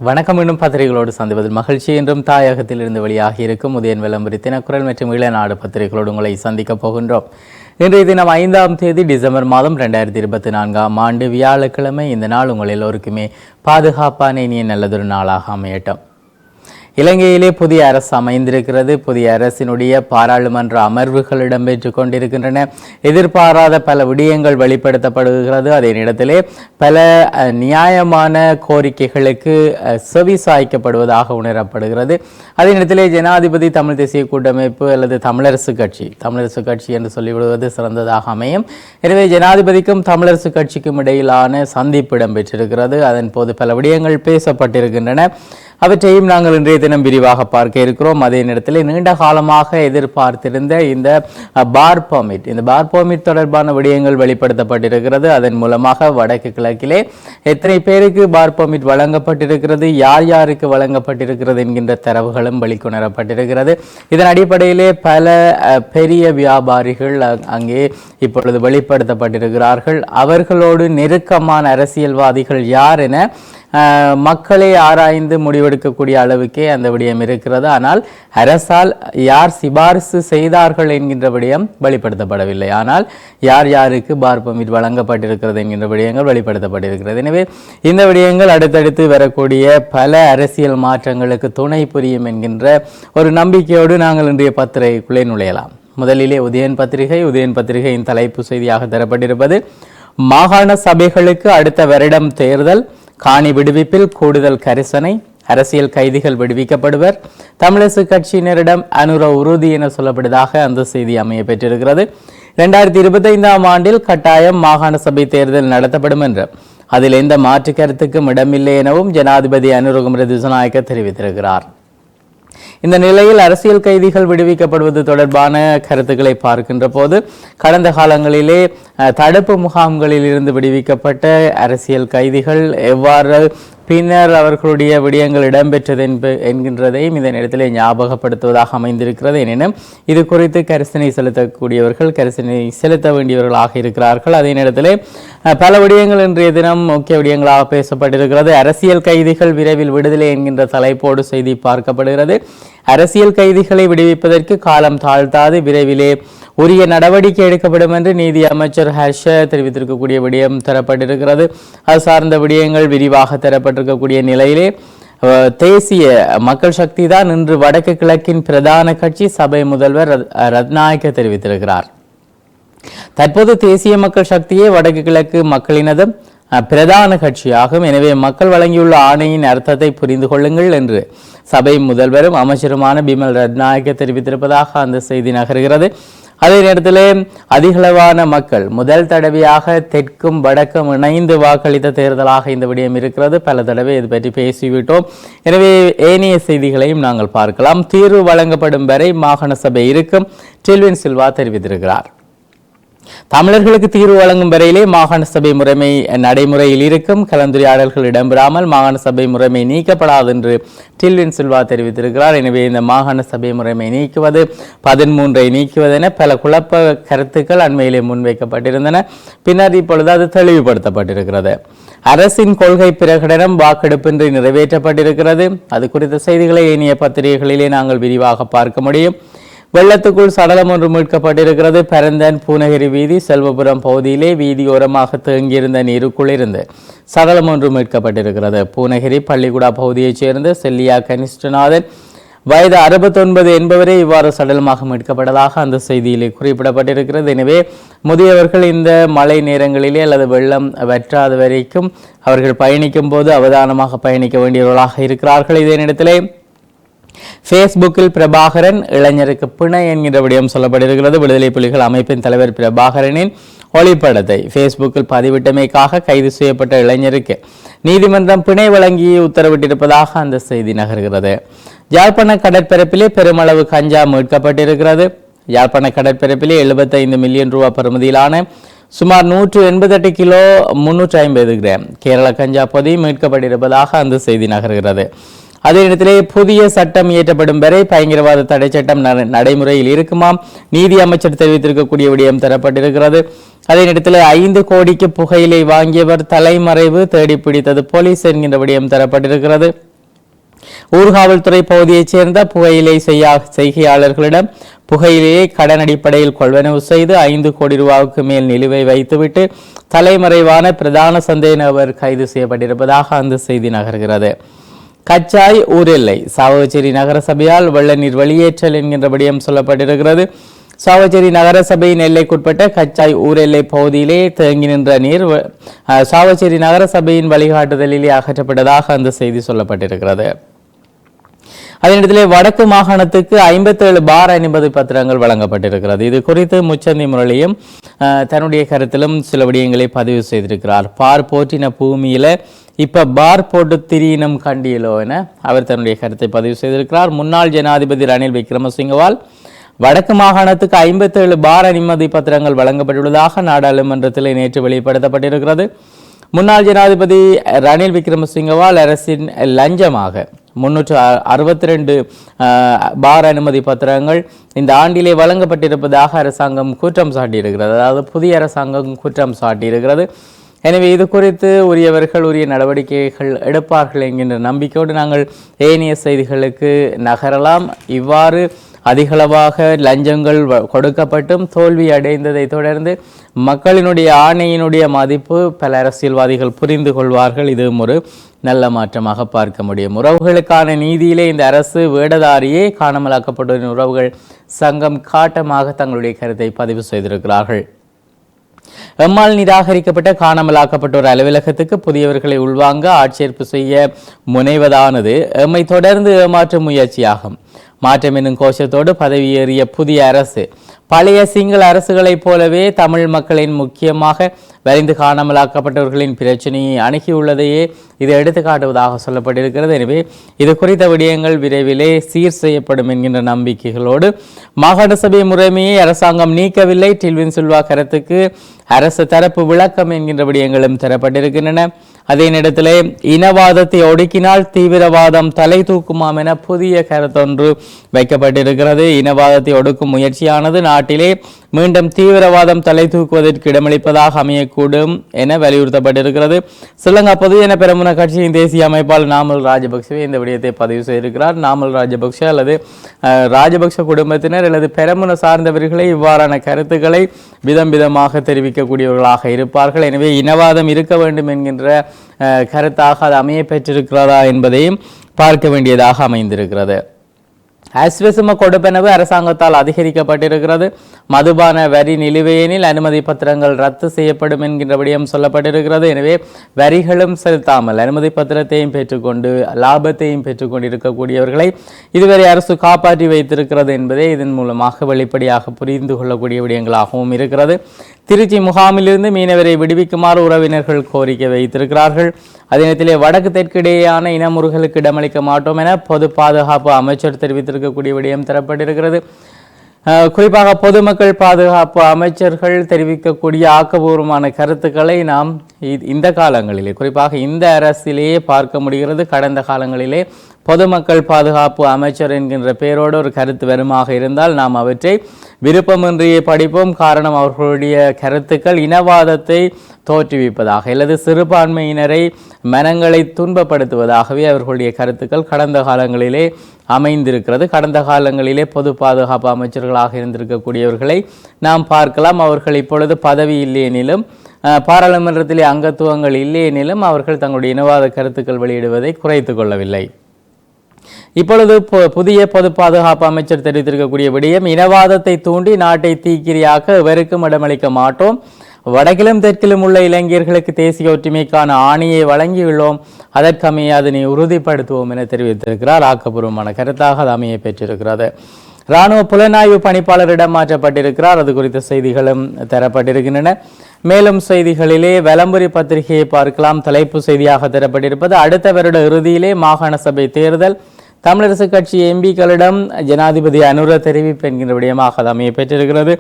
வணக்கம். இன்னும் பத்திரிகைகளோடு சந்திப்பதில் மகிழ்ச்சி. என்றும் தாயகத்தில் இருந்து வெளியாகி இருக்கும் உதயன் விளம்பரி தினக்குரல் மற்றும் இளநாடு பத்திரிகைகளோடு உங்களை சந்திக்கப் போகின்றோம். இன்றைய தினம் 5ஆம் தேதி டிசம்பர் மாதம் 2024ஆம் ஆண்டு வியாழக்கிழமை. இந்த நாள் உங்கள் எல்லோருக்குமே பாதுகாப்பான இனிய நல்லதொரு நாளாக அமையட்டும். இலங்கையிலே புதிய அரசு அமைந்திருக்கிறது. புதிய அரசினுடைய பாராளுமன்ற அமர்வுகள் இடம்பெற்றுக் கொண்டிருக்கின்றன. எதிர்பாராத பல விடயங்கள் வெளிப்படுத்தப்படுகிறது. அதே நேரத்திலே பல நியாயமான கோரிக்கைகளுக்கு செவி சாய்க்கப்படுவதாக உணரப்படுகிறது. அதே நேரத்திலே ஜனாதிபதி தமிழ் தேசிய கூட்டமைப்பு அல்லது தமிழரசு கட்சி என்று சொல்லிவிடுவது சிறந்ததாக அமையும். எனவே ஜனாதிபதிக்கும் தமிழரசு கட்சிக்கும் இடையிலான சந்திப்பு இடம்பெற்றிருக்கிறது. அதன் போது பல விடயங்கள் பேசப்பட்டிருக்கின்றன. அவற்றையும் நாங்கள் இன்றைய தினம் விரிவாக பார்க்க இருக்கிறோம். அதே நேரத்தில் நீண்ட காலமாக எதிர்பார்த்திருந்த இந்த பார் பெர்மிட் தொடர்பான விடயங்கள் வெளிப்படுத்தப்பட்டிருக்கிறது. அதன் மூலமாக வடக்கு கிழக்கிலே எத்தனை பேருக்கு பார் பெர்மிட் வழங்கப்பட்டிருக்கிறது, யார் யாருக்கு வழங்கப்பட்டிருக்கிறது என்கின்ற தரவுகளும் வெளிக்கொணரப்பட்டிருக்கிறது. இதன் அடிப்படையிலே பல பெரிய வியாபாரிகள் அங்கே இப்பொழுது வெளிப்படுத்தப்பட்டிருக்கிறார்கள். அவர்களோடு நெருக்கமான அரசியல்வாதிகள் யார் என மக்களை ஆராய்ந்து முடிவெடுக்கக்கூடிய அளவுக்கே அந்த விடயம் இருக்கிறது. ஆனால் அரசால் யார் சிபாரிசு செய்தார்கள் என்கின்ற விடயம் வெளிப்படுத்தப்படவில்லை. ஆனால் யார் யாருக்கு பார் பெர்மிட் வழங்கப்பட்டிருக்கிறது என்கின்ற விடயங்கள் வெளிப்படுத்தப்பட்டிருக்கிறது. எனவே இந்த விடயங்கள் அடுத்தடுத்து வரக்கூடிய பல அரசியல் மாற்றங்களுக்கு துணை புரியும் என்கின்ற ஒரு நம்பிக்கையோடு நாங்கள் இன்றைய பத்திரிகைக்குள்ளே நுழையலாம். முதலிலே உதயன் பத்திரிகையின் தலைப்பு செய்தியாக தரப்பட்டிருப்பது மாகாண சபைகளுக்கு அடுத்த வருடம் தேர்தல், காணி விடுவிப்பில் கூடுதல் கரிசனை, அரசியல் கைதிகள் விடுவிக்கப்படுவர், தமிழரசு கட்சியினரிடம் அனுர உறுதி என சொல்லப்படுவதாக அந்த செய்தி அமைய பெற்றிருக்கிறது. 2025ஆம் ஆண்டில் கட்டாயம் மாகாண சபை தேர்தல் நடத்தப்படும் என்று அதில் எந்த மாற்று கருத்துக்கும் இடமில்லை எனவும் ஜனாதிபதி அனுரகுமார திசாநாயக்க தெரிவித்திருக்கிறார். இந்த நிலையில் அரசியல் கைதிகள் விடுவிக்கப்படுவது தொடர்பான கருத்துக்களை பார்க்கின்ற போது கடந்த காலங்களிலே தடுப்பு முகாம்களில் இருந்து விடுவிக்கப்பட்ட அரசியல் கைதிகள் எவ்வாறு பின்னர் அவர்களுடைய விடயங்கள் இடம்பெற்றது என்கின்றதையும் இந்த நேரத்தில் ஞாபகப்படுத்துவதாக அமைந்திருக்கிறது. எனினும் இது குறித்து கரிசனை செலுத்தக்கூடியவர்கள் கரிசனை செலுத்த வேண்டியவர்களாக இருக்கிறார்கள். அதே நேரத்தில் பல விடயங்கள் இன்றைய தினம் முக்கிய விடயங்களாக பேசப்பட்டிருக்கிறது. அரசியல் கைதிகள் விரைவில் விடுதலை என்கின்ற தலைப்போடு செய்தி பார்க்கப்படுகிறது. அரசியல் கைதிகளை விடுவிப்பதற்கு காலம் தாழ்த்தாது விரைவிலே உரிய நடவடிக்கை எடுக்கப்படும் என்று நீதி அமைச்சர் ஹர்ஷ தெரிவித்திருக்கக்கூடிய விடயம் தரப்பட்டிருக்கிறது. அது சார்ந்த விடயங்கள் விரிவாக தரப்பட்டிருக்கக்கூடிய நிலையிலே தேசிய மக்கள் சக்தி தான் இன்று வடக்கு கிழக்கின் பிரதான கட்சி சபை முதல்வர் ரத்நாயக்க தெரிவித்திருக்கிறார். தற்போது தேசிய மக்கள் சக்தியே வடக்கு கிழக்கு மக்களினதும் பிரதான கட்சியாகும். எனவே மக்கள் வழங்கியுள்ள ஆணையின் அர்த்தத்தை புரிந்து கொள்ளுங்கள் என்று சபை முதல்வரும் அமைச்சருமான பிமல் ரத்நாயக்க தெரிவித்திருப்பதாக அந்த செய்தி நகர்கிறது. அதே நேரத்தில் அதிகளவான மக்கள் முதல் தடவையாக தெற்கும் வடக்கும் இணைந்து வாக்களித்த தேர்தலாக இந்த விடயம் இருக்கிறது. பல தடவை இது பற்றி பேசிவிட்டோம். எனவே ஏனைய செய்திகளையும் நாங்கள் பார்க்கலாம். தீர்வு வழங்கப்படும் வரை மாகாண சபை இருக்கும் டெல்வின் சில்வா தெரிவித்திருக்கிறார். தமிழர்களுக்கு தீர்வு வழங்கும் வரையிலே மாகாண சபை முறைமை நடைமுறையில் இருக்கும். கலந்துரையாடல்கள் இடம்பெறாமல் மாகாண சபை முறைமை நீக்கப்படாது என்று டில்வின் சில்வா தெரிவித்திருக்கிறார். எனவே இந்த மாகாண சபை முறைமை நீக்குவது 13ஐ நீக்குவது என பல குழப்ப கருத்துக்கள் அண்மையிலே முன்வைக்கப்பட்டிருந்தன. பின்னர் இப்பொழுது அது தெளிவுபடுத்தப்பட்டிருக்கிறது. அரசின் கொள்கை பிரகடனம் வாக்கெடுப்பின்றி நிறைவேற்றப்பட்டிருக்கிறது. அது குறித்த செய்திகளை ஏனைய பத்திரிகைகளிலே நாங்கள் விரிவாக பார்க்க முடியும். வெள்ளத்துக்குள் சடலம் ஒன்று மீட்கப்பட்டிருக்கிறது. பரந்தன் பூநகரி வீதி செல்வபுரம் பகுதியிலே வீதியோரமாக தேங்கியிருந்த நீருக்குள் இருந்து சடலம் ஒன்று மீட்கப்பட்டிருக்கிறது. பூநகரி பள்ளிக்குடா பகுதியைச் சேர்ந்த செல்லியா கனிஷ்டநாதன் வயது 69 என்பவரே இவ்வாறு சடலமாக மீட்கப்பட்டதாக அந்த செய்தியிலே குறிப்பிடப்பட்டிருக்கிறது. எனவே முதியவர்கள் இந்த மழை நேரங்களிலே அல்லது வெள்ளம் வற்றாத வரைக்கும் அவர்கள் பயணிக்கும் போது அவதானமாக பயணிக்க வேண்டியவர்களாக இருக்கிறார்கள். இதே நேரத்திலே ஃபேஸ்புக்கில் பிரபாகரன் இளைஞருக்கு பிணை என்கிற விடயம் சொல்லப்பட்டிருக்கிறது. விடுதலை புலிகள் அமைப்பின் தலைவர் பிரபாகரனின் ஒளிப்படத்தை ஃபேஸ்புக்கில் பதிவிட்டமைக்காக கைது செய்யப்பட்ட இளைஞருக்கு நீதிமன்றம் பிணை வழங்கி உத்தரவிட்டிருப்பதாக அந்த செய்தி நகர்கிறது. யாழ்ப்பாண கடற்பரப்பிலே பெருமளவு கஞ்சா மீட்கப்பட்டிருக்கிறது. யாழ்ப்பாண கடற்பரப்பிலே 75 மில்லியன் ரூபாய் பெறுமதியிலான சுமார் 188 கிலோ 350 கிராம் கேரள கஞ்சா பொதி மீட்கப்பட்டிருப்பதாக அந்த செய்தி நகர்கிறது. அதே நேரத்திலே புதிய சட்டம் இயற்றப்படும் வரை பயங்கரவாத தடை சட்டம் நடைமுறையில் இருக்குமாம் நீதி அமைச்சர் தெரிவித்திருக்கக்கூடிய விடயம் தரப்பட்டிருக்கிறது. அதே நேரத்தில் 5 கோடிக்கு புகையிலை வாங்கியவர் தலைமறைவு, தேடி பிடித்தது போலீஸ் என்கின்ற விடயம் தரப்பட்டிருக்கிறது. ஊர்காவல்துறை பகுதியைச் சேர்ந்த புகையிலை செய்கையாளர்களிடம் புகையிலையை கடன் அடிப்படையில் கொள்வனவு செய்து 5 கோடி ரூபாவுக்கு மேல் நிலுவை வைத்துவிட்டு தலைமறைவான பிரதான சந்தேக நபர் கைது செய்யப்பட்டிருப்பதாக அந்த செய்தி நகர்கிறது. கச்சாய் ஊரெல்லை சாவகச்சேரி நகரசபையால் வெள்ள நீர் வெளியேற்றல் என்கின்ற விடயம் சொல்லப்பட்டிருக்கிறது. சாவகச்சேரி நகரசபையின் எல்லைக்குட்பட்ட கச்சாய் ஊரெல்லை பகுதியிலே தேங்கி நின்ற நீர் சாவகச்சேரி நகரசபையின் வழிகாட்டுதலிலே அகற்றப்பட்டதாக அந்த செய்தி சொல்லப்பட்டிருக்கிறது. அதனிடத்திலே வடக்கு மாகாணத்துக்கு 57 பார் அனுமதி பத்திரங்கள் வழங்கப்பட்டிருக்கிறது. இது குறித்து முச்சந்தி முரளியும் தன்னுடைய கருத்திலும் சில விடயங்களை பதிவு செய்திருக்கிறார். பார் போற்றின பூமியில இப்ப பார் போட்டு திரியினம் கண்டியலோ என அவர் தன்னுடைய கருத்தை பதிவு செய்திருக்கிறார். முன்னாள் ஜனாதிபதி ரணில் விக்ரமசிங்கவால் வடக்கு மாகாணத்துக்கு 57 பார் அனுமதி பத்திரங்கள் வழங்கப்பட்டுள்ளதாக நாடாளுமன்றத்தில் நேற்று வெளிப்படுத்தப்பட்டிருக்கிறது. முன்னாள் ஜனாதிபதி ரணில் விக்ரமசிங்கவால் அரசின் லஞ்சமாக 362 பார் அனுமதி பத்திரங்கள் இந்த ஆண்டிலே வழங்கப்பட்டிருப்பதாக அரசாங்கம் குற்றம் சாட்டியிருக்கிறது. அதாவது புதிய அரசாங்கம் குற்றம் சாட்டியிருக்கிறது. எனவே இது குறித்து உரியவர்கள் உரிய நடவடிக்கைகள் எடுப்பார்கள் என்கின்ற நம்பிக்கையோடு நாங்கள் ஏனைய செய்திகளுக்கு நகரலாம். இவ்வாறு அதிகளவாக லஞ்சங்கள் கொடுக்கப்பட்டும் தோல்வி அடைந்ததை தொடர்ந்து மக்களினுடைய ஆணையினுடைய மதிப்பு பல அரசியல்வாதிகள் புரிந்து கொள்வார்கள். இதுவும் ஒரு நல்ல மாற்றமாக பார்க்க முடியும். உறவுகளுக்கான நீதியிலே இந்த அரசு வேடதாரியே காணாமலாக்கப்பட்ட உறவுகள் சங்கம் காட்டமாக தங்களுடைய கருத்தை பதிவு செய்திருக்கிறார்கள். எம்மால் நிராகரிக்கப்பட்ட காணாமலாக்கப்பட்டோர் அலுவலகத்துக்கு புதியவர்களை உள்வாங்க ஆட்சேர்ப்பு செய்ய முனைவதானது எம்மை தொடர்ந்து ஏமாற்றும் முயற்சியாகும். மாற்றம் என்னும் கோஷத்தோடு பதவியேறிய புதிய அரசு பழைய சிங்கள அரசுகளைப் போலவே தமிழ் மக்களின் முக்கியமாக வரைந்து காணாமலாக்கப்பட்டவர்களின் பிரச்சனையை அணுகியுள்ளதையே இது எடுத்துக்காட்டுவதாக சொல்லப்பட்டிருக்கிறது. எனவே இது குறித்த விடயங்கள் விரைவிலே சீர் செய்யப்படும் என்கின்ற நம்பிக்கைகளோடு மாகாண சபை முறைமையை அரசாங்கம் நீக்கவில்லை. டில்வின் சில்வா கருத்துக்கு அரசு தரப்பு விளக்கம் என்கின்ற விடயங்களும் தரப்பட்டிருக்கின்றன. அதே நேரத்திலே இனவாதத்தை ஒடுக்கினால் தீவிரவாதம் தலை தூக்குமாம் என புதிய கருத்தொன்று வைக்கப்பட்டிருக்கிறது. இனவாதத்தை ஒடுக்கும் முயற்சியானது நாட்டிலே மீண்டும் தீவிரவாதம் தலை தூக்குவதற்கு இடமளிப்பதாக அமையக்கூடும் என வலியுறுத்தப்பட்டிருக்கிறது. ஸ்ரீலங்கா பொதுஜன பெரமுன கட்சியின் தேசிய அமைப்பாளர் நாமல் ராஜபக்சவே இந்த விடயத்தை பதிவு செய்திருக்கிறார். நாமல் ராஜபக்ச அல்லது ராஜபக்ச குடும்பத்தினர் அல்லது பெரமுன சார்ந்தவர்களை இவ்வாறான கருத்துக்களை விதம் விதமாக தெரிவிக்கக்கூடியவர்களாக இருப்பார்கள். எனவே இனவாதம் இருக்க வேண்டும் என்கின்ற கருத்தாக அது அமைய பெற்றிருக்கிறதா என்பதையும் பார்க்க வேண்டியதாக அமைந்திருக்கிறது. அஸ்வசும கொடுப்பனவு அரசாங்கத்தால் அதிகரிக்கப்பட்டிருக்கிறது. மதுபான வரி நிலுவையெனில் அனுமதி பத்திரங்கள் ரத்து செய்யப்படும் என்கின்ற விடயம் சொல்லப்பட்டிருக்கிறது. எனவே வரிகளும் செலுத்தாமல் அனுமதி பத்திரத்தையும் பெற்றுக்கொண்டு லாபத்தையும் பெற்றுக்கொண்டிருக்கக்கூடியவர்களை இதுவரை அரசு காப்பாற்றி வைத்திருக்கிறது என்பதே இதன் மூலமாக வெளிப்படையாக புரிந்து கொள்ளக்கூடிய விடயங்களாகவும் இருக்கிறது. திருச்சி முகாமிலிருந்து மீனவரை விடுவிக்குமாறு உறவினர்கள் கோரிக்கை வைத்திருக்கிறார்கள். அதே நேரத்திலே வடக்கு தெற்கிடையேயான இனமுறுகளுக்கு இடமளிக்க மாட்டோம் என பொது பாதுகாப்பு அமைச்சர் தெரிவித்திருக்கக்கூடிய விடயம் தரப்பட்டிருக்கிறது. குறிப்பாக பொதுமக்கள் பாதுகாப்பு அமைச்சர்கள் தெரிவிக்கக்கூடிய ஆக்கபூர்வமான கருத்துக்களை நாம் இந்த காலங்களிலே குறிப்பாக இந்த அரசிலேயே பார்க்க முடிகிறது. கடந்த காலங்களிலே பொதுமக்கள் பாதுகாப்பு அமைச்சர் என்கின்ற பெயரோடு ஒரு கருத்து வருமாக இருந்தால் நாம் அவற்றை விருப்பமின்றியே படிப்போம். காரணம் அவர்களுடைய கருத்துக்கள் இனவாதத்தை தோற்றுவிப்பதாக அல்லது சிறுபான்மையினரை மனங்களை துன்பப்படுத்துவதாகவே அவர்களுடைய கருத்துக்கள் கடந்த காலங்களிலே அமைந்திருக்கிறது. கடந்த காலங்களிலே பொது பாதுகாப்பு அமைச்சர்களாக இருந்திருக்கக்கூடியவர்களை நாம் பார்க்கலாம். அவர்கள் இப்பொழுது பதவி இல்லையெனிலும் பாராளுமன்றத்திலே அங்கத்துவங்கள் இல்லையெனிலும் அவர்கள் தங்களுடைய இனவாத கருத்துக்கள் வெளியிடுவதை குறைத்து கொள்ளவில்லை. இப்பொழுது புதிய பொது பாதுகாப்பு அமைச்சர் தெரிவித்திருக்கக்கூடிய விடயம் இனவாதத்தை தூண்டி நாட்டை தீக்கிரியாக்க எவருக்கும் இடமளிக்க மாட்டோம். வடக்கிலும் தெற்கிலும் உள்ள இளைஞர்களுக்கு தேசிய ஒற்றுமைக்கான ஆணையை வழங்கியுள்ளோம். அதற்கமைய அதனை உறுதிப்படுத்துவோம் என தெரிவித்திருக்கிறார். ஆக்கப்பூர்வமான கருத்தாக அது அமைய பெற்றிருக்கிறது. இராணுவ புலனாய்வு பணிப்பாளரிடம் மாற்றப்பட்டிருக்கிறார். அது குறித்த செய்திகளும் தரப்பட்டிருக்கின்றன. மேலும் செய்திகளிலே வலம்புரி பத்திரிகையை பார்க்கலாம். தலைப்பு செய்தியாக தரப்பட்டிருப்பது அடுத்த வருட இறுதியிலே மாகாண சபை தேர்தல், தமிழரசு கட்சி எம்பிக்களிடம் ஜனாதிபதி அனுர தெரிவிப்பு என்கின்ற விடயமாக அது அமைய பெற்றிருக்கிறது.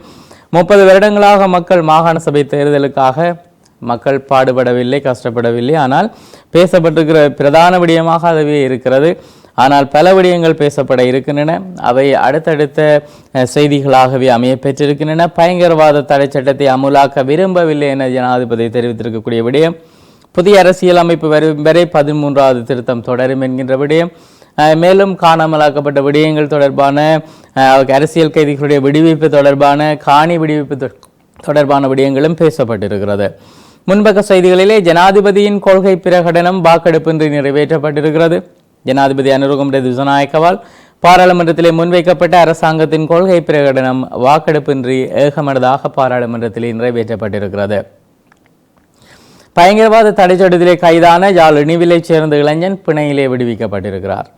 30 வருடங்களாக மக்கள் மாகாண சபை தேர்தலுக்காக மக்கள் பாடுபடவில்லை, கஷ்டப்படவில்லை. ஆனால் பேசப்பட்டிருக்கிற பிரதான விடயமாக அதுவே இருக்கிறது. ஆனால் பல விடயங்கள் பேசப்பட இருக்கின்றன. அவை அடுத்தடுத்த செய்திகளாகவே அமைய பெற்றிருக்கின்றன. பயங்கரவாத தடை சட்டத்தை அமுலாக்க விரும்பவில்லை என ஜனாதிபதி தெரிவித்திருக்கக்கூடிய விடயம், புதிய அரசியல் அமைப்பு வரை 13வது திருத்தம் தொடரும் என்கின்ற விடயம், மேலும் காணாமலாக்கப்பட்ட விடயங்கள் தொடர்பான அரசியல் கைதிகளுடைய விடுவிப்பு தொடர்பான காணி விடுவிப்பு தொடர்பான விடயங்களும் பேசப்பட்டிருக்கிறது. முன்பக்க செய்திகளிலே ஜனாதிபதியின் கொள்கை பிரகடனம் வாக்கெடுப்பின்றி நிறைவேற்றப்பட்டிருக்கிறது. ஜனாதிபதி அனுரகுமார திசாநாயக்கவால் பாராளுமன்றத்திலே முன்வைக்கப்பட்ட அரசாங்கத்தின் கொள்கை பிரகடனம் வாக்கெடுப்பின்றி ஏகமனதாக பாராளுமன்றத்திலே நிறைவேற்றப்பட்டிருக்கிறது. பயங்கரவாத தடைச்சட்டத்திலே கைதான யாழ் இனிவிலைச் சேர்ந்த இளைஞன் பிணையிலே விடுவிக்கப்பட்டிருக்கிறார்.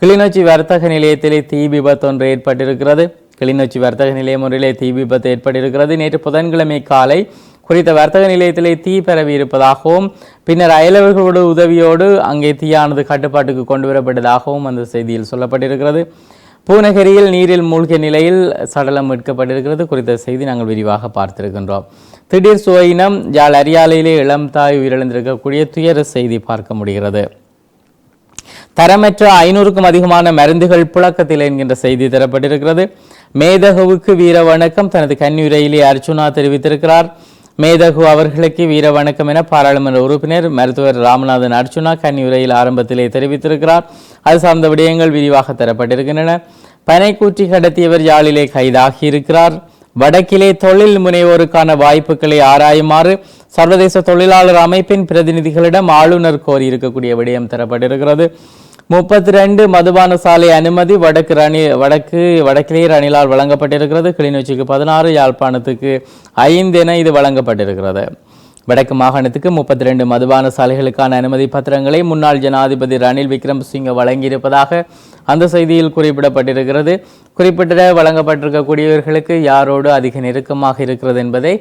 கிளிநொச்சி வர்த்தக நிலையத்திலே தீ விபத்து ஒன்று ஏற்பட்டிருக்கிறது. கிளிநொச்சி வர்த்தக நிலையம் ஒன்றிலே தீ விபத்து ஏற்பட்டிருக்கிறது. நேற்று புதன்கிழமை காலை குறித்த வர்த்தக நிலையத்திலே தீ பரவி இருப்பதாகவும் பின்னர் அயலவர்களோடு உதவியோடு அங்கே தீயானது கட்டுப்பாட்டுக்கு கொண்டு வரப்பட்டதாகவும் அந்த செய்தியில் சொல்லப்பட்டிருக்கிறது. பூநகரியில் நீரில் மூழ்கிய நிலையில் சடலம் மீட்கப்பட்டிருக்கிறது. குறித்த செய்தி நாங்கள் விரிவாக பார்த்திருக்கின்றோம். திடீர் சுவையினம் யாழ் அரியாலையிலே இளம் தாய் உயிரிழந்திருக்கக்கூடிய துயர செய்தி பார்க்க முடிகிறது. தரமற்ற 500க்கும் அதிகமான மருந்துகள் புழக்கத்தில் என்கின்ற செய்தி தரப்பட்டிருக்கிறது. மேதகுவுக்கு வீர வணக்கம் தனது கன்னியுரையிலே அர்ச்சுனா தெரிவித்திருக்கிறார். மேதகு அவர்களுக்கு வீர வணக்கம் என பாராளுமன்ற உறுப்பினர் மருத்துவர் ராமநாதன் அர்ச்சுனா கன்னியுரையில் ஆரம்பத்திலே தெரிவித்திருக்கிறார். அது சார்ந்த விடயங்கள் விரிவாக தரப்பட்டிருக்கின்றன. பனைக்கூற்றி கடத்தியவர் யாழிலே கைதாகி இருக்கிறார். வடக்கிலே தொழில் முனைவோருக்கான வாய்ப்புகளை ஆராயுமாறு சர்வதேச தொழிலாளர் அமைப்பின் பிரதிநிதிகளிடம் ஆளுநர் கோரி இருக்கக்கூடிய விடயம் தரப்பட்டிருக்கிறது. 32 மதுபான சாலை அனுமதி வடக்கிலே ரணிலால் வழங்கப்பட்டிருக்கிறது. கிளிநொச்சிக்கு 16, யாழ்ப்பாணத்துக்கு 5 என இது வழங்கப்பட்டிருக்கிறது. வடக்கு மாகாணத்துக்கு 32 மதுபான சாலைகளுக்கான அனுமதி பத்திரங்களை முன்னாள் ஜனாதிபதி ரணில் விக்ரமசிங்க வழங்கியிருப்பதாக அந்த செய்தியில் குறிப்பிடப்பட்டிருக்கிறது. குறிப்பிட்ட வழங்கப்பட்டிருக்கக்கூடியவர்களுக்கு யாரோடு அதிக நெருக்கமாக இருக்கிறது என்பதை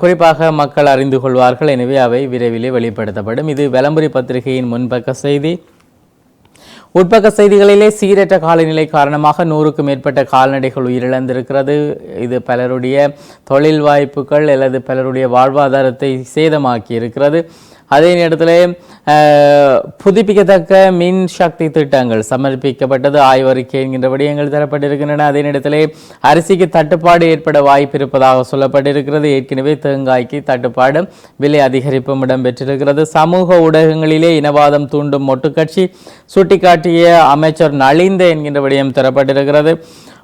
குறிப்பாக மக்கள் அறிந்து கொள்வார்கள். எனவே அவை விரைவிலே வெளிப்படுத்தப்படும். இது விளம்பரி பத்திரிகையின் முன்பக்க செய்தி. உட்பக்க செய்திகளிலே சீரற்ற காலநிலை காரணமாக 100க்கும் மேற்பட்ட கால்நடைகள் உயிரிழந்திருக்கிறது. இது பலருடைய தொழில் வாய்ப்புகள் அல்லது பலருடைய வாழ்வாதாரத்தை சேதமாக்கி இருக்கிறது. அதே நேரத்தில் புதுப்பிக்கத்தக்க மின் சக்தி திட்டங்கள் சமர்ப்பிக்கப்பட்டது. ஆய்வறிக்கை என்கின்ற விடயங்கள் தரப்பட்டிருக்கின்றன. அதே நேரத்தில் அரிசிக்கு தட்டுப்பாடு ஏற்பட வாய்ப்பு இருப்பதாக சொல்லப்பட்டிருக்கிறது. ஏற்கனவே தேங்காய்க்கு தட்டுப்பாடு விலை அதிகரிப்பும் இடம்பெற்றிருக்கிறது. சமூக ஊடகங்களிலே இனவாதம் தூண்டும் மொட்டுக்கட்சி சுட்டிக்காட்டிய அமைச்சர் நலிந்த என்கின்ற விடயம் தரப்பட்டிருக்கிறது.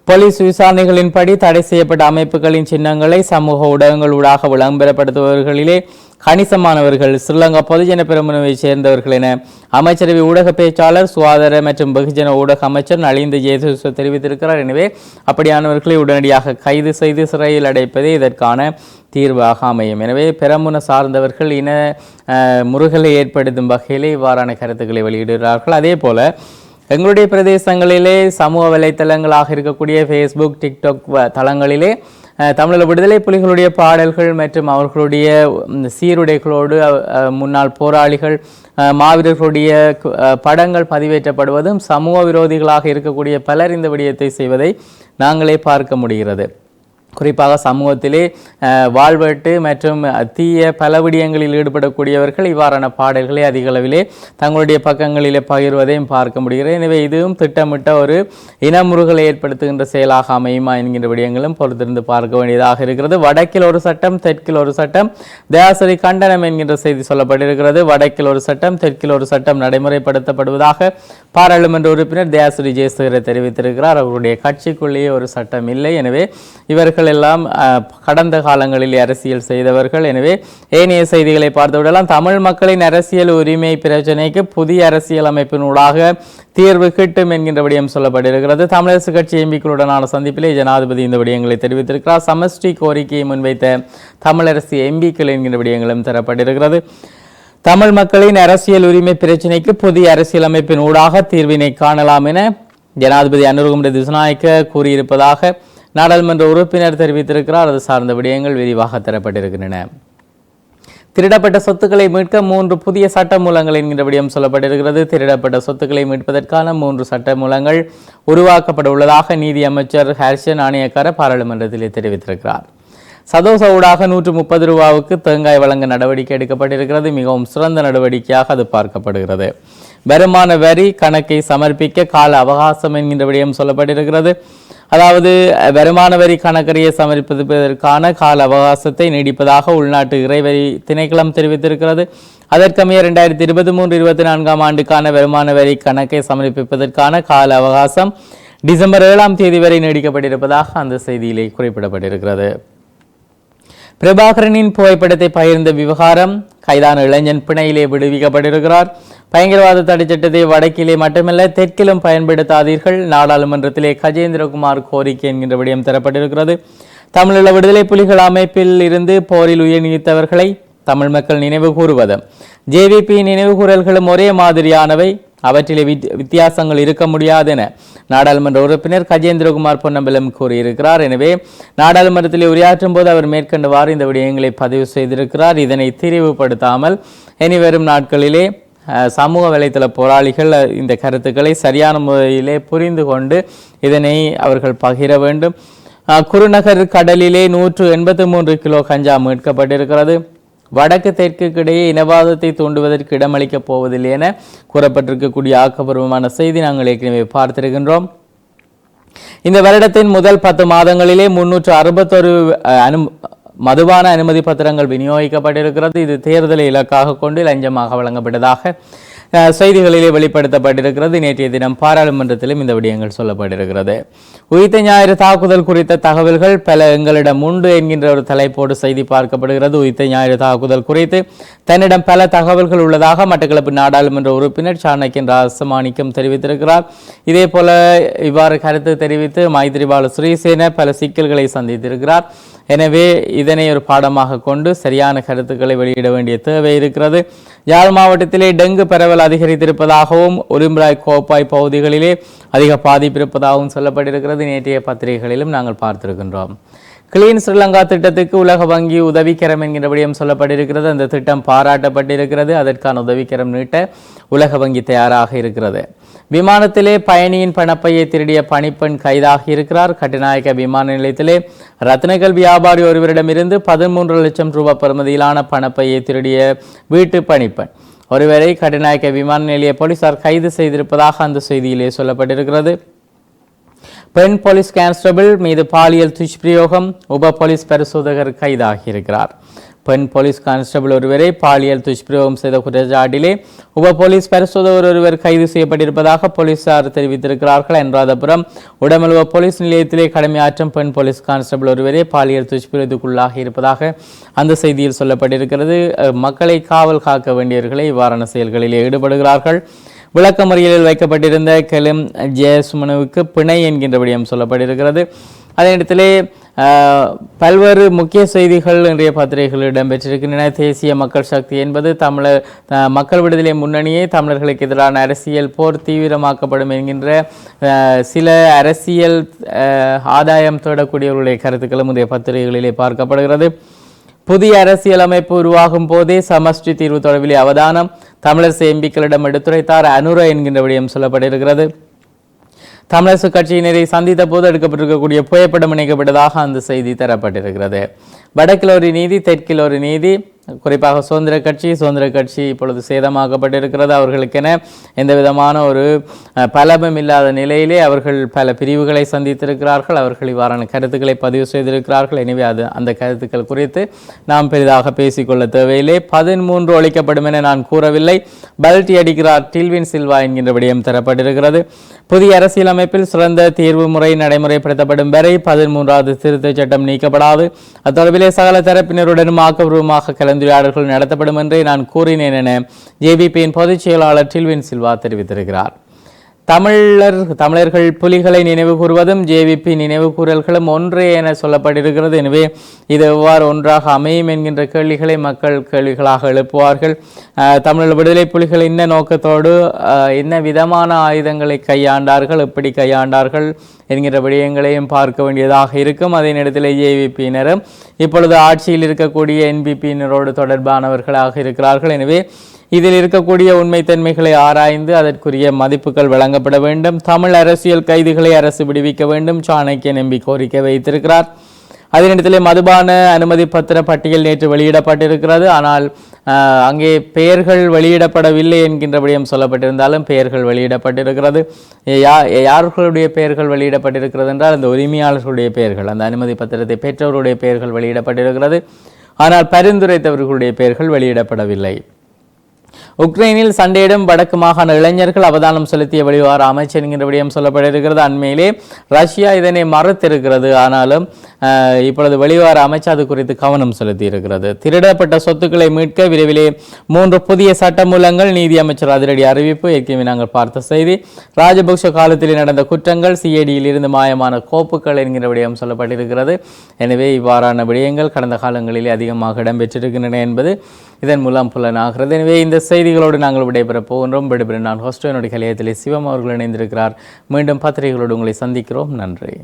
போலீஸ் விசாரணைகளின்படி தடை செய்யப்பட்ட அமைப்புகளின் சின்னங்களை சமூக ஊடகங்கள் ஊடாக விளம்பரப்படுத்துபவர்களிலே கணிசமானவர்கள் ஸ்ரீலங்கா பொதுஜன பெரமுனவை சேர்ந்தவர்கள் என அமைச்சரவை ஊடக பேச்சாளர் சுகாதார மற்றும் வெகுஜன ஊடக அமைச்சர் நலிந்த ஜெயசூச தெரிவித்திருக்கிறார். எனவே அப்படியானவர்களை உடனடியாக கைது செய்து சிறையில் அடைப்பதே இதற்கான தீர்வாக அமையும். எனவே பெரமுன சார்ந்தவர்கள் இன முறுகலை ஏற்படுத்தும் வகையிலே இவ்வாறான கருத்துக்களை வெளியிடுகிறார்கள். அதே போல எங்களுடைய பிரதேசங்களிலே சமூக வலைத்தளங்களாக இருக்கக்கூடிய ஃபேஸ்புக், டிக்டாக் தளங்களிலே தமிழக விடுதலை புலிகளுடைய பாடல்கள் மற்றும் அவர்களுடைய சீருடைகளோடு முன்னாள் போராளிகள் மாவீரர்களுடைய படங்கள் பதிவேற்றப்படுவதும் சமூக விரோதிகளாக இருக்கக்கூடிய பலர் இந்த விடயத்தை செய்வதை நாங்களே பார்க்க முடிகிறது. குறிப்பாக சமூகத்திலே வாழ்வெட்டு மற்றும் தீய பல விடயங்களில் ஈடுபடக்கூடியவர்கள் இவ்வாறான பாடல்களை அதிக அளவிலே தங்களுடைய பக்கங்களிலே பகிர்வதையும் பார்க்க முடிகிறது. எனவே இதுவும் திட்டமிட்ட ஒரு இனமுறுகலை ஏற்படுத்துகின்ற செயலாக அமையுமா என்கின்ற விடயங்களும் பொறுத்திருந்து பார்க்க வேண்டியதாக இருக்கிறது. வடக்கில் ஒரு சட்டம், தெற்கில் ஒரு சட்டம், தயாசரி கண்டனம் என்கின்ற செய்தி சொல்லப்பட்டிருக்கிறது. வடக்கில் ஒரு சட்டம், தெற்கில் ஒரு சட்டம் நடைமுறைப்படுத்தப்படுவதாக பாராளுமன்ற உறுப்பினர் தயாசரி ஜெயசேகர தெரிவித்திருக்கிறார். அவருடைய கட்சிக்குள்ளேயே ஒரு சட்டம் இல்லை. எனவே இவர்கள் எல்லாம் கடந்த காலங்களில் அரசியல் செய்தவர்கள். எனவே ஏனைய செய்திகளை பார்த்துவிடலாம். தமிழ் மக்களின் அரசியல் உரிமை பிரச்சனைக்கு புதிய அரசியல் அமைப்பினூடாக தீர்வு கிட்டும் என்கின்ற விடயம் சொல்லப்பட்டிருக்கிறது. தமிழரசு கட்சி எம்பிக்களுடனான சந்திப்பிலே ஜனாதிபதி இந்த விடயங்களை தெரிவித்திருக்கிறார். சமஷ்டி கோரிக்கையை முன்வைத்த தமிழரசு எம்பிக்கள் என்கின்ற விடயங்களும் தரப்பட்டிருக்கிறது. தமிழ் மக்களின் அரசியல் உரிமை பிரச்சனைக்கு புதிய அரசியல் அமைப்பின் ஊடாக தீர்வினை காணலாம் என ஜனாதிபதி அனுரகுமார திசாநாயக்க கூறியிருப்பதாக நாடாளுமன்ற உறுப்பினர் தெரிவித்திருக்கிறார். அது சார்ந்த விடயங்கள் விரிவாக தரப்பட்டிருக்கின்றன. திருடப்பட்ட சொத்துக்களை மீட்க 3 புதிய சட்ட மூலங்கள் என்கின்ற விடயம் சொல்லப்பட்டிருக்கிறது. திருடப்பட்ட சொத்துக்களை மீட்பதற்கான 3 சட்ட மூலங்கள் உருவாக்கப்பட உள்ளதாக நீதி அமைச்சர் ஹர்ஷன் ஆணையக்கார பாராளுமன்றத்திலே தெரிவித்திருக்கிறார். சதோச ஊடாக 130 ரூபாவுக்கு தேங்காய் வழங்க நடவடிக்கை எடுக்கப்பட்டிருக்கிறது. மிகவும் சிறந்த நடவடிக்கையாக அது பார்க்கப்படுகிறது. வருமான வரி கணக்கை சமர்ப்பிக்க கால அவகாசம் என்கின்ற விடயம் சொல்லப்பட்டிருக்கிறது. அதாவது வருமான வரி கணக்கறியை சமர்ப்பிப்பதற்கான கால அவகாசத்தை நீடிப்பதாக உள்நாட்டு இறைவரி திணைக்களம் தெரிவித்திருக்கிறது. அதற்கமைய 2023-24 ஆண்டுக்கான வருமான வரி கணக்கை சமர்ப்பிப்பதற்கான கால அவகாசம் டிசம்பர் 7ஆம் தேதி வரை நீடிக்கப்பட்டிருப்பதாக அந்த செய்தியிலே குறிப்பிடப்பட்டிருக்கிறது. பிரபாகரனின் புகைப்படத்தை பகிர்ந்த விவகாரம், கைதான இளைஞன் பிணையிலே விடுவிக்கப்பட்டிருக்கிறார். பயங்கரவாத தடை சட்டத்தை வடக்கிலே மட்டுமல்ல தெற்கிலும் பயன்படுத்தாதீர்கள், நாடாளுமன்றத்திலே கஜேந்திரகுமார் கோரிக்கை என்கின்ற விடயம் தரப்பட்டிருக்கிறது. தமிழீழ விடுதலை புலிகள் அமைப்பில் இருந்து போரில் உயிர் நீத்தவர்களை தமிழ் மக்கள் நினைவு கூறுவது, ஜேவிபி நினைவு கூறல்களும் ஒரே மாதிரியானவை, அவற்றிலே வித்தியாசங்கள் இருக்க முடியாது என நாடாளுமன்ற உறுப்பினர் கஜேந்திரகுமார் பொன்னம்பலம் கூறியிருக்கிறார். எனவே நாடாளுமன்றத்தில் உரையாற்றும் போது அவர் மேற்கண்டவாறு இந்த விடயங்களை பதிவு செய்திருக்கிறார். இதனை திரிவுபடுத்தாமல் இனிவரும் நாட்களிலே சமூக வலைத்தள போராளிகள் இந்த கருத்துக்களை சரியான முறையிலே புரிந்து கொண்டு இதனை அவர்கள் பகிர வேண்டும். குருநகர் கடலிலே 183 கிலோ கஞ்சா மீட்கப்பட்டிருக்கிறது. வடக்கு தெற்குக்கு இடையே இனவாதத்தை தூண்டுவதற்கு இடமளிக்கப் போவதில்லை என கூறப்பட்டிருக்கக்கூடிய ஆக்கப்பூர்வமான செய்தி நாங்கள் ஏற்கனவே பார்த்திருக்கின்றோம். இந்த வருடத்தின் முதல் 10 மாதங்களிலே 361 மதுபான அனுமதி பத்திரங்கள் விநியோகிக்கப்பட்டிருக்கிறது. இது தேர்தலை இலக்காக கொண்டு லஞ்சமாக வழங்கப்பட்டதாக செய்திகளிலே வெளிப்படுத்தப்பட்டிருக்கிறது. நேற்றைய தினம் பாராளுமன்றத்திலும் இந்த விடயங்கள் சொல்லப்பட்டிருக்கிறது. உயிர்த்த ஞாயிறு தாக்குதல் குறித்த தகவல்கள் பல எங்களிடம் உண்டு என்கின்ற ஒரு தலைப்போடு செய்தி பார்க்கப்படுகிறது. உயிர்த்த ஞாயிறு தாக்குதல் குறித்து தன்னிடம் பல தகவல்கள் உள்ளதாக மட்டக்களப்பு நாடாளுமன்ற உறுப்பினர் சாணக்கியன் ராசமாணிக்கம் தெரிவித்திருக்கிறார். இதே போல இவ்வாறு கருத்து தெரிவித்து மைத்திரிபால சிறிசேன பல சிக்கல்களை சந்தித்திருக்கிறார். எனவே இதனை ஒரு பாடமாக கொண்டு சரியான கருத்துக்களை வெளியிட வேண்டிய தேவை இருக்கிறது. யாழ் மாவட்டத்திலே டெங்கு பரவல் அதிகரித்திருப்பதாகவும் உரும்பிராய் கோப்பாய் பகுதிகளிலே அதிக பாதிப்பு இருப்பதாகவும் சொல்லப்பட்டிருக்கிறது. நேற்றைய பத்திரிகைகளிலும் நாங்கள் பார்த்திருக்கின்றோம். கிளீன் ஸ்ரீலங்கா திட்டத்துக்கு உலக வங்கி உதவிக்கரம் என்கின்ற விடயம் சொல்லப்பட்டிருக்கிறது. அந்த திட்டம் பாராட்டப்பட்டிருக்கிறது. அதற்கான உதவிக்கரம் நீட்ட உலக வங்கி தயாராக இருக்கிறது. விமானத்திலே பயணியின் பணப்பையை திருடிய பணிப்பெண் கைதாகி இருக்கிறார். கட்டுநாயக்க விமான நிலையத்திலே ரத்னகல் வியாபாரி ஒருவரிடமிருந்து 13 லட்சம் ரூபாய் பெறுமதியிலான பணப்பையை திருடிய வீட்டு பணிப்பெண் ஒருவரை கட்டுநாயக்க விமான நிலைய போலீசார் கைது செய்திருப்பதாக அந்த செய்தியிலே சொல்லப்பட்டிருக்கிறது. பெண் போலீஸ் கான்ஸ்டபிள் மீது பாலியல் துஷ்பிரயோகம், உப போலீஸ் பரிசோதகர் கைதாகி இருக்கிறார். பெண் போலீஸ் கான்ஸ்டபிள் ஒருவரை பாலியல் துஷ்பிரயோகம் செய்த குற்றச்சாட்டிலே உப போலீஸ் பரிசோதகர் ஒருவர் கைது செய்யப்பட்டிருப்பதாக போலீசார் தெரிவித்திருக்கிறார்கள். அனுராதபுரம் உடமலுவ போலீஸ் நிலையத்திலே கடமையாற்றும் பெண் போலீஸ் கான்ஸ்டபிள் ஒருவரை பாலியல் துஷ்பிரயோகத்துக்குள்ளாகி இருப்பதாக அந்த செய்தியில் சொல்லப்பட்டிருக்கிறது. மக்களை காவல் காக்க வேண்டியவர்களை இவ்வாறான செயல்களிலே ஈடுபடுகிறார்கள். விளக்கமறியலில் வைக்கப்பட்டிருந்த கெலும் ஜெயசுமனுவுக்கு பிணை என்கின்ற விடயம் சொல்லப்பட்டிருக்கிறது. அதே இடத்திலே பல்வேறு முக்கிய செய்திகள் இன்றைய பத்திரிகைகள் இடம்பெற்றிருக்கின்றன. தேசிய மக்கள் சக்தி என்பது தமிழர் மக்கள் விடுதலை முன்னணியை தமிழர்களுக்கு எதிரான அரசியல் போர் தீவிரமாக்கப்படும் என்கின்ற சில அரசியல் ஆதாயம் தேடக்கூடியவர்களுடைய கருத்துக்களும் இன்றைய பத்திரிகைகளிலே பார்க்கப்படுகிறது. புதிய அரசியல் அமைப்பு உருவாகும் போதே சமஷ்டி தீர்வு தொடர்பிலே அவதானம், தமிழரசு எம்பிக்களிடம் எடுத்துரைத்தார் அனுர என்கின்ற விடயம் சொல்லப்பட்டிருக்கிறது. தமிழரசு கட்சியினரை சந்தித்த போது எடுக்கப்பட்டிருக்கக்கூடிய புகைப்படம் இணைக்கப்பட்டதாக அந்த செய்தி தரப்பட்டிருக்கிறது. வடக்கில் ஒரு நீதி, தெற்கில் ஒரு நீதி. குறிப்பாக சுதந்திர கட்சி இப்பொழுது சேதமாக்கப்பட்டிருக்கிறது. அவர்களுக்கென எந்த விதமான ஒரு பலமும் இல்லாத நிலையிலே அவர்கள் பல பிரிவுகளை சந்தித்திருக்கிறார்கள். அவர்கள் இவ்வாறான கருத்துக்களை பதிவு செய்திருக்கிறார்கள். எனவே அந்த கருத்துக்கள் குறித்து நாம் பெரிதாக பேசிக்கொள்ள தேவையில்லை. 13 ஒழிக்கப்படும் என நான் கூறவில்லை, பல்டி அடிக்கிறார் டில்வின் சில்வா என்கின்ற விடயம் தரப்பட்டிருக்கிறது. புதிய அரசியலமைப்பில் சிறந்த தீர்வு முறை நடைமுறைப்படுத்தப்படும் வரை 13வது திருத்தச் சட்டம் நீக்கப்படாது. அத்தொடர்பிலே சகல தரப்பினருடனும் ஆக்கப்பூர்வமாக கலந்துரையாடல்கள் நடத்தப்படும் என்றே நான் கூறினேன் என ஜேபிபியின் பொதுச் செயலாளர் டில்வின் சில்வா தெரிவித்திருக்கிறார். தமிழர்கள் புலிகளை நினைவு கூறுவதும் ஜேவிபி நினைவு கூறல்களும் ஒன்றே என சொல்லப்பட்டிருக்கிறது. எனவே இது எவ்வாறு ஒன்றாக அமையும் என்கின்ற கேள்விகளை மக்கள் கேள்விகளாக எழுப்புவார்கள். தமிழர் விடுதலை புலிகள் என்ன நோக்கத்தோடு என்ன விதமான ஆயுதங்களை கையாண்டார்கள், எப்படி கையாண்டார்கள் என்கிற விடயங்களையும் பார்க்க வேண்டியதாக இருக்கும். அதே நேரத்தில் ஜேவிபியினரும் இப்பொழுது ஆட்சியில் இருக்கக்கூடிய என்பிபியினரோடு தொடர்பானவர்களாக இருக்கிறார்கள். எனவே இதில் இருக்கக்கூடிய உண்மைத்தன்மைகளை ஆராய்ந்து அதற்குரிய மதிப்புகள் வழங்கப்பட வேண்டும். தமிழ் அரசியல் கைதிகளை அரசு விடுவிக்க வேண்டும், சாணக்கியன் எம்பி கோரிக்கை வைத்திருக்கிறார். அதே நேரத்திலே மதுபான அனுமதி பத்திர பட்டியல் நேற்று வெளியிடப்பட்டிருக்கிறது. ஆனால் அங்கே பெயர்கள் வெளியிடப்படவில்லை என்கின்ற விடயம் சொல்லப்பட்டிருந்தாலும் பெயர்கள் வெளியிடப்பட்டிருக்கிறது. யார்களுடைய பெயர்கள் வெளியிடப்பட்டிருக்கிறது என்றால் அந்த உரிமையாளர்களுடைய பெயர்கள், அந்த அனுமதி பத்திரத்தை பெற்றவருடைய பெயர்கள் வெளியிடப்பட்டிருக்கிறது. ஆனால் பரிந்துரைத்தவர்களுடைய பெயர்கள் வெளியிடப்படவில்லை. உக்ரைனில் சண்டையிடும் வடக்கு மாகாண இளைஞர்கள் அவதானம் செலுத்திய வெளிவார அமைச்சர் என்கின்ற விடயம் சொல்லப்பட்டிருக்கிறது. அண்மையிலே ரஷ்யா இதனை மறுத்திருக்கிறது. ஆனாலும் இப்பொழுது வெளிவார அமைச்சர் அது குறித்து கவனம் செலுத்தி இருக்கிறது. திருடப்பட்ட சொத்துக்களை மீட்க விரைவிலே 3 புதிய சட்டமூலங்கள், நீதி அமைச்சர் அதிரடி அறிவிப்பு. ஏற்கனவே நாங்கள் பார்த்த செய்தி. ராஜபக்ஷ காலத்தில் நடந்த குற்றங்கள், சிஐடியில் இருந்து மாயமான கோப்புகள் என்கிற விடயம் சொல்லப்பட்டிருக்கிறது. எனவே இவ்வாறான விடயங்கள் கடந்த காலங்களிலே அதிகமாக இடம்பெற்றிருக்கின்றன என்பது இதன் மூலம் புலனாகிறது. எனவே இந்த செய்திகளோடு நாங்கள் விடைபெறப் போகின்றோம். விடைபெற நான் ஹோஸ்டோ என்னுடைய கலையத்திலே சிவம் அவர்கள் இணைந்திருக்கிறார். மீண்டும் பத்திரிகைகளோடு உங்களை சந்திக்கிறோம். நன்றி.